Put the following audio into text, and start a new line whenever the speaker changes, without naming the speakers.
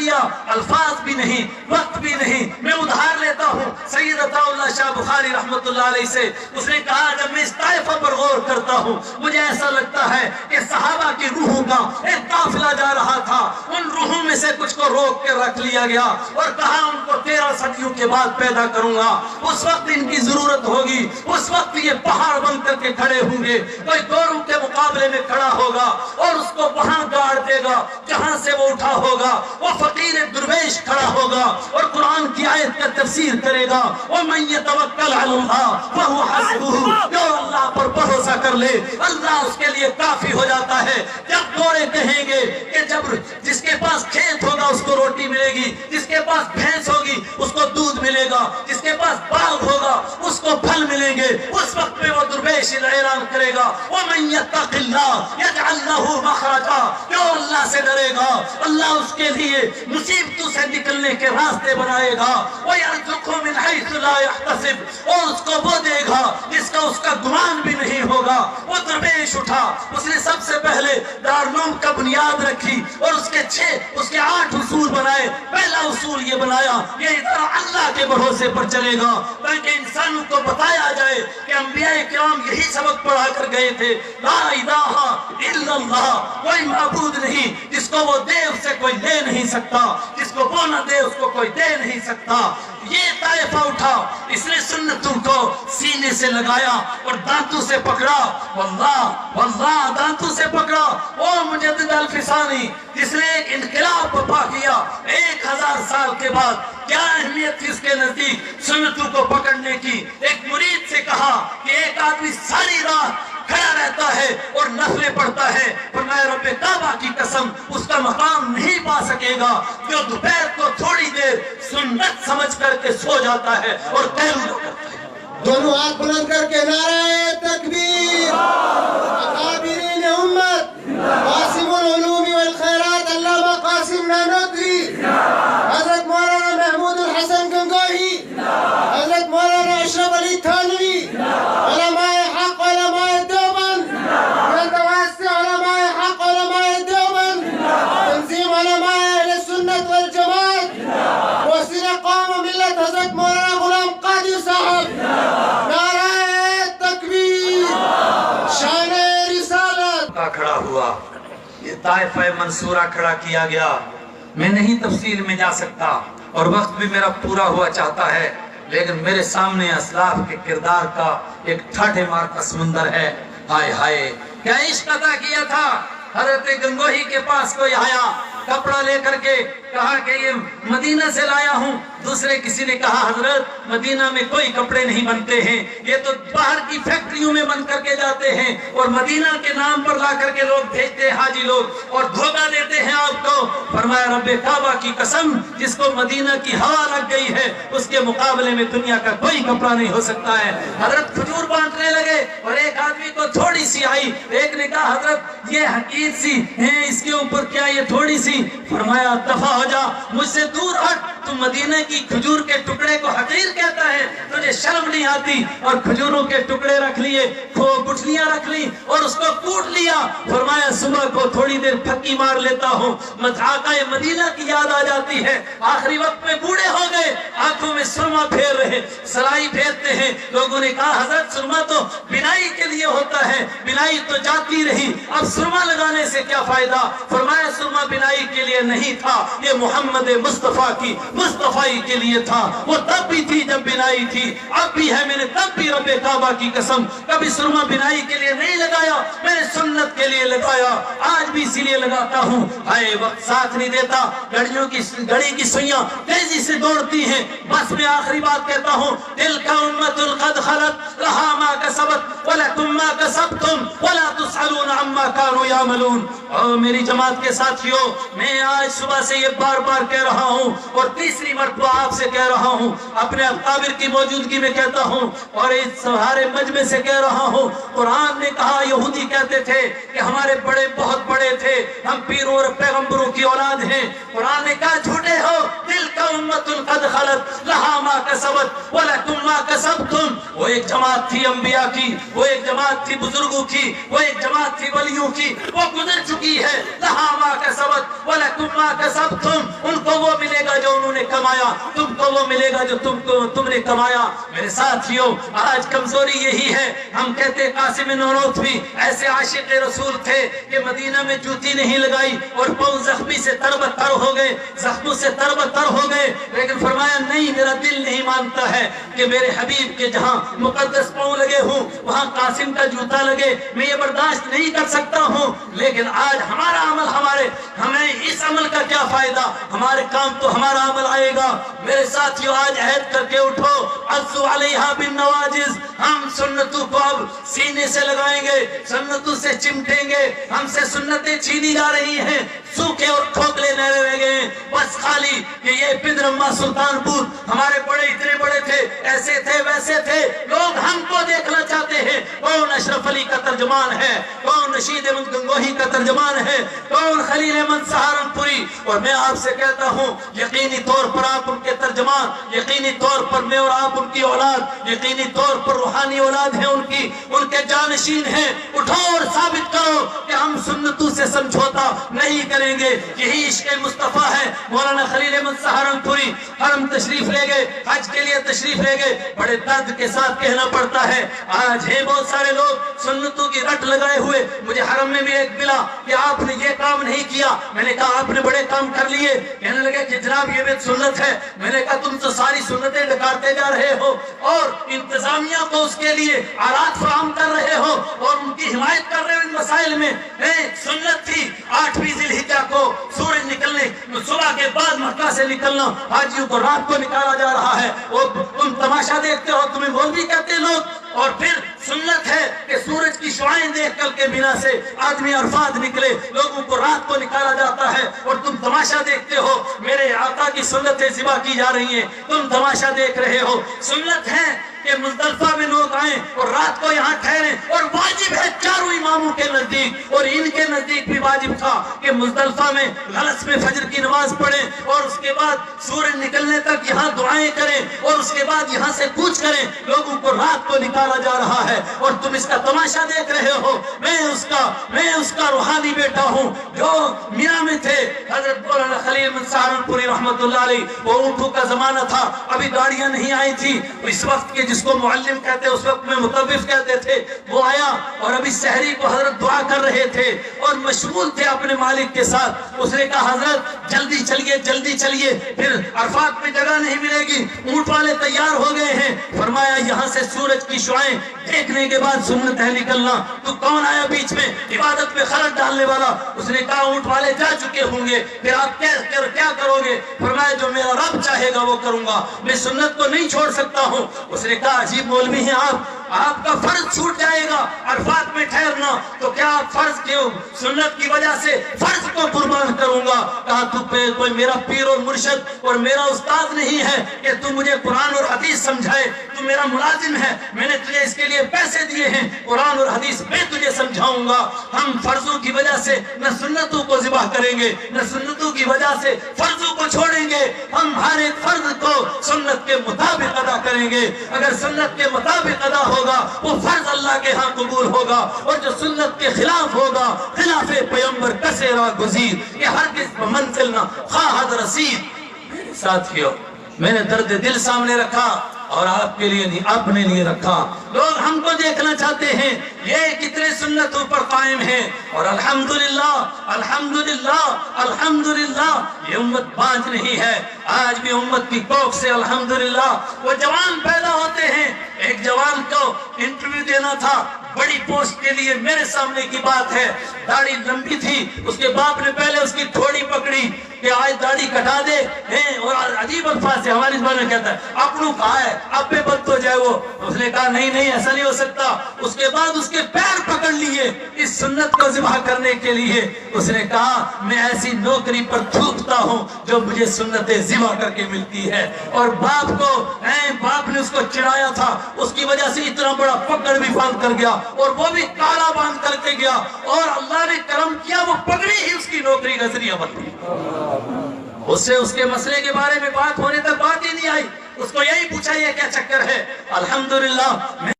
دیا, الفاظ بھی نہیں, وقت بھی نہیں, میں ادھار لیتا ہوں سید عطا اللہ شاہ بخاری رحمت اللہ علیہ سے. اس نے کہا جب میں اس طائفہ پر غور کرتا ہوں مجھے ایسا لگتا ہے کہ صحابہ کی روحوں کا ایک قافلہ جا رہا تھا, ان روحوں میں سے کچھ کو روک کے رکھ لیا گیا اور کہا ان کو 13 صدیوں کے بعد پیدا کروں گا, اس وقت ان کی ضرورت ہوگی, اس وقت یہ پہاڑ بن کر کے کھڑے ہوں گے, کوئی گوروں کے مقابلے میں کھڑا ہوگا اور اس کو وہاں گاڑ دے گا جہاں سے وہ اٹھا ہوگا, وہ فقیر درویش کھڑا ہوگا اور قرآن کی آیت کا تفسیر کرے گا, وَمَن يَتَوَكَّلْ عَلَى اللَّهِ فَهُوَ حَسْبُهُ, جو اللہ پر بھروسہ کر لے اللہ اس کے لیے کافی ہو جاتا ہے. جب گورے کہیں گے کہ جب جس کے پاس کھیت ہوگا اس کو روٹی ملے گی, جس کے پاس بھینس ہوگی اس کو دودھ ملے گا, جس کے پاس باغ ہوگا اس کو پھل ملیں گے, اس وقت میں وہ درویش اعلان کرے گا وَمَن يَتَّقِ اللَّهَ يَجْعَلْ لَهُ مَخْرَجًا, جو اللہ سے ڈرے گا اللہ اس کے لیے مصیبتوں سے نکلنے کے راستے بنائے گا, وَيَرْزُقْهُ مِنْ حَيْثُ لَا يَحْتَسِبُ, اور اس کو وہ دے گا جس کا اس کا گمان بھی نہیں ہوگا. وہ درویش اٹھا, اس نے سب سے پہلے دارالعلوم کا بنیاد رکھی اور اس کے 8 اصول بنائے. پہلا اصول یہ بنایا یہ ادارہ اللہ کے بھروسے پر چلے گا تاکہ انسانوں کو بتایا جائے کہ انبیاء کرام یہی سبق پڑھا کر گئے تھے, لا الہ الا اللہ, کوئی معبود نہیں جس کو وہ دے اس سے کوئی لے نہیں سکتا, جس کو وہ نہ دے اس کو کوئی دے نہیں سکتا. یہ طائفہ اٹھا, اس نے سنتوں کو سینے سے لگایا اور دانتوں سے پکڑا, واللہ دانتوں سے پکڑا. او مجدد الفسانی جس نے ایک انقلاب برپا کیا 1000 سال کے بعد, کیا اہمیت تھی اس کے نزدیک سنتوں کو پکڑنے کی. ایک مرید سے کہا کہ ایک آدمی ساری رات کھڑا رہتا ہے اور نفلیں پڑھتا ہے, فرمایا رب کعبہ کی قسم اس کا مقام نہیں پا سکے گا جو دوپہر کو تھوڑی دیر سنت سمجھ کر کے سو جاتا ہے اور قیلولہ کرتا ہے.
دونوں ہاتھ بلند کر کے نعرہ تکبیر. اکابرین امت قاسم العلوم والخیرات علامہ قاسم نانوتوی, حضرت مولانا محمود الحسن گنگوہی, حضرت مولانا اشرف علی تھانوی, علماء حق علماء دیوبند, جلد علماء حق علماء دیوبند, تنظیم علماء اہل سنت والجماعت, وزیر قوم ملت حضرت مولانا غلام قادری صاحب, نعرہ تکبیر, شان رسالت.
کھڑا ہوا, یہ طائفہ منصورہ کھڑا کیا گیا. میں نہیں تفصیل میں جا سکتا اور وقت بھی میرا پورا ہوا چاہتا ہے, لیکن میرے سامنے اسلاف کے کردار کا ایک ٹھاٹھے مار کا سمندر ہے. ہائے ہائے کیا عشق عطا کیا تھا. حضرت گنگوہی کے پاس کوئی آیا کپڑا لے کر کے, کہا کہ یہ مدینہ سے لایا ہوں. دوسرے کسی نے کہا حضرت مدینہ میں کوئی کپڑے نہیں بنتے ہیں, یہ تو باہر کی فیکٹریوں میں بن کر کے جاتے ہیں اور مدینہ کے نام پر لا کر کے لوگ بھیجتے ہیں حاجی لوگ اور دھوکہ دیتے ہیں آپ کو. فرمایا رب کعبہ کی قسم جس کو مدینہ کی ہوا لگ گئی ہے اس کے مقابلے میں دنیا کا کوئی کپڑا نہیں ہو سکتا ہے. حضرت کھجور بانٹنے لگے اور ایک آدمی کو تھوڑی سی آئی, ایک نے کہا حضرت یہ حقیر سی ہے, اس کے اوپر کیا یہ تھوڑی سی. فرمایا دفع ہو جا, مجھ سے دور ہٹ, تو مدینہ کی کھجور کے ٹکڑے کو حقیر کہتا ہے, تجھے شرم نہیں آتی. اور کھجوروں کے ٹکڑے رکھ لیے, گٹھلیاں رکھ لی اور اس کو کوٹ لیا. فرمایا صبح کو تھوڑی دیر پھکی مار لیتا ہوں, مذاقہ مدینہ کی یاد آ جاتی ہے. آخری وقت میں بوڑھے ہو گئے, آنکھوں میں سرما پھیر رہے, سلائی پھیرتے ہیں. لوگوں نے کہا حضرت سرما تو بنائی کے لیے ہوتا ہے, بنائی تو جاتی رہی, اب سرما لگانے سے کیا فائدہ. فرمایا سرما بنائی کے لیے نہیں تھا, یہ محمد مصطفیٰ کی مصطفی کے لیے تھا. وہ تب بھی تھی جب بنائی تھی, اب بھی ہے. میں نے تب بھی رب کعبہ کی قسم کبھی سرما بنائی کے لیے نہیں لگایا, میں نے سنت کے لیے لگایا, آج بھی اسی لیے لگاتا ہوں. ہائے وقت ساتھ نہیں دیتا, گھڑی کی سوئیاں تیزی سے دوڑتی ہیں. بس میں آخری بات کہتا ہوں, دل کا امت قد خلت لہا ما کسبت ولکم ما کسبتم ولا تسألون عما كانوا يعملون. اور میری جماعت کے ساتھیوں, میں آج صبح سے یہ بار بار کہہ رہا ہوں اور تیسری مرتبہ آپ سے کہہ رہا ہوں, اپنے اکابر کی موجودگی میں کہتا ہوں اور اس سارے مجمع سے کہہ رہا ہوں. قرآن نے کہا, یہودی کہتے تھے کہ ہمارے بڑے بہت بڑے تھے, ہم پیروں اور پیغمبروں کی اولاد ہیں. قرآن نے کہا جھوٹے ہو, دل کا امت قد خلت لہا ما کسبت ولکم ما کسبتم. وہ ایک جماعت تھی انبیاء کی, وہ ایک جماعت تھی بزرگوں کی, وہ ایک جماعت تھی ولیوں کی, وہ گزر چکی ہے. لہا ما کسبت कसबत वलकुम मा कसबतुम, उनको वो मिलेगा जो उन्होंने कमाया, तुमको वो मिलेगा जो तुमने कमाया। मेरे साथियों, आज कमजोरी यही है, हम कहते कासिम नौरोथवी ऐसे आशिक रसूल थे कि मदीना में जूती नहीं लगाई और पाँव जख्मी से तरबतर हो गए, जख्मों से तरबतर हो गए, लेकिन फरमाया नहीं, मेरा दिल नहीं मानता है कि मेरे हबीब के जहां मुकद्दस पाँव लगे हूं वहां कासिम का जूता लगे, मैं ये बर्दाश्त नहीं कर सकता हूं। लेकिन आज हमारा अमल, हमें इस अमल का क्या फायदा, हमारे काम तो हमारा अमल आएगा। मेरे साथियों, आज अहद करके उठो, अज़्ज़ु अलैहा बिन नवाजिज़, हम सुन्नतों को अब सीने से लगाएंगे, सुन्नतों से चिमटेंगे। हमसे सुन्नतें छीनी जा रही हैं, सूखे और खोखले नहरे रह गए हैं, बस खाली कि ये पिंदरम्मा सुल्तानपुर हमारे बड़े इतने बड़े थे, ऐसे थे वैसे थे। लोग हमको देखना चाहते हैं, कौन अशरफ अली का तर्जमान है, कौन नशीद अहमद गंगोही का तर्जमान है, कौन खलील अहमद सहारनपुरी। और मैं आपसे कहता हूँ, यकीनी तौर पर आप उनके तर्जमान, यकीनी तौर पर मैं और आप उनकी औलाद, यकीनी तौर पर रूहानी औलाद है उनकी, उनके जानशीन हैं। उठो और साबित करो कि हम सुन्नतों से समझौता नहीं करेंगे। यही इश्क़ मुस्तफ़ा है। मौलाना खलील अहमद सहारनपुरी हरम तशरीफ ले गए, हज के लिए तशरीफ ले गए, बड़े दर्द के साथ कहना पड़ता है। आज है बहुत सारे लोग सुन्नतों की रट लगाए हुए। मुझे हरम में भी एक मिला कि आपने ये काम नहीं किया, मैंने कहा आपने बड़े काम कर लिए। कहने लगे कि जनाब ये भी सुन्नत है। मैंने कहा तुम तो सारी सुन्नतें डकारते जा रहे हो और इंतजामिया को उसके लिए आलात फराहम कर रहे हो और उनकी हिमायत कर रहे हो। इन मसाइल में सुन्नत थी 8वीं ज़िलहिज्जा को सूरज निकलने, सुबह के बाद मक्का से निकलना, हाजियों को रात को निकाला जा रहा है। और तुम तमाशा देखते हो, तुम्हें मौलवी कहते लोग। और फिर सुन्नत है कि सूरज की शुआएं देख कर के बिना से आदमी अरफात निकले, लोगों को रात को निकाला जाता है और तुम तमाशा देखते हो। मेरे आका की सुन्नतें ज़िबा की जा रही हैं, तुम तमाशा देख रहे हो। सुन्नत है कि मुज़दलिफ़ा में लोग आए और रात को यहाँ ठहरे, और वाजिब है चारों इमामों के नजदीक और इनके नजदीक भी वाजिब था कि मुज़दलिफ़ा में गलस में फजर की नमाज पढ़ें और उसके बाद सूरज निकलने तक यहाँ दुआएं करें और उसके बाद यहाँ से कूच करें। लोगों को रात को निकाला जा रहा है और तुम इसका तमाशा देख रहे हो। मैं उसका रूहानी बेटा हूँ जो मीना में थे। हजरत मौलाना खलील अहमद सहारनपुरी रहमतुल्लाह अलैह, वो ऊँटों का जमाना था, अभी गाड़ियां नहीं आई थी। इस वक्त के जिसको मुअल्लिम कहते, उस वक्त में मुतव्विफ कहते थे, वो आया और अभी सहरी को हजरत दुआ कर रहे थे और मशगूल थे अपने मालिक के साथ। उसने कहा हजरत जल्दी चलिए, जल्दी चलिए, फिर अरफात में जगह नहीं मिलेगी, ऊंट वाले तैयार हो गए हैं। फरमाया यहाँ से सूरज की शुआएं देखने के बाद सुन्नत है निकलना। तो कौन आया बीच में इबादत में खलल डालने वाला? उसने कहा ऊंट वाले जा चुके होंगे, फिर आप क्या करोगे? फरमाया जो मेरा रब चाहेगा वो करूंगा, मैं सुन्नत को नहीं छोड़ सकता हूँ। उसने कहा अजीब मौलवी हैं आप, आपका फर्ज छूट जाएगा अरफात में ठहरना, तो क्या आप फर्ज क्यों सुन्नत की वजह से फर्ज को कुर्बान करूंगा? कहा तू कोई मेरा पीर और मुर्शिद और मेरा उस्ताद नहीं है कि तू मुझे कुरान और हदीस समझाए, तू मेरा मुलाजिम है, मैंने तुझे इसके लिए पैसे दिए हैं, कुरान और हदीस मैं तुझे समझाऊंगा। हम फर्जों की वजह से न सुन्नतों को ज़िबा करेंगे, न सुन्नतों की वजह से फर्जों को छोड़ेंगे। हम हर एक फर्ज को सुन्नत के मुताबिक अदा करेंगे। अगर सुन्नत के मुताबिक अदा होगा वो फर्ज अल्लाह के यहाँ कबूल होगा, और जो सुन्नत के खिलाफ होगा, खिलाफे पैगंबर कसेरा गुज़ीर, ये हरगिज़ मंजिल ना ख़्वाहद रसीद। साथियों, मैंने दर्द दिल सामने रखा और आपके लिए नहीं, अपने लिए रखा। लोग हमको देखना चाहते हैं ये कितने सुन्नतों पर कायम हैं, और अल्हम्दुलिल्लाह अल्हम्दुलिल्लाह अल्हम्दुलिल्लाह ये उम्मत बांझ नहीं है। आज भी उम्मत की कोख से अल्हम्दुलिल्लाह वो जवान पैदा होते हैं। एक जवान को इंटरव्यू देना था बड़ी पोस्ट के लिए, मेरे सामने की बात है, दाढ़ी लंबी थी, उसके बाप ने पहले उसकी थोड़ी पकड़ी कि आज दाढ़ी कटा दे हैं, और अजीब अल्फाज से हमारी ज़बान में कहता है अपनू कहा है अब पे बद हो जाए वो। उसने कहा नहीं नहीं ऐसा नहीं हो सकता। उसके बाद उसके पैर पकड़ लिए इस सुन्नत को ज़िबा करने के लिए। उसने कहा मैं ऐसी नौकरी पर थूकता हूँ जो मुझे सुन्नतें ज़िबा करके मिलती है। और बाप ने उसको चिढ़ाया था, उसकी वजह से इतना बड़ा पकड़ भी बांध कर गया, और वो भी काला बांध करके गया, और अल्लाह ने करम किया वो पगड़ी ही उसकी नौकरी का जरिया बन गई। उससे उसके मसले के बारे में बात होने तक बात ही नहीं आई। उसको यही पूछा ये क्या चक्कर है। अल्हम्दुलिल्लाह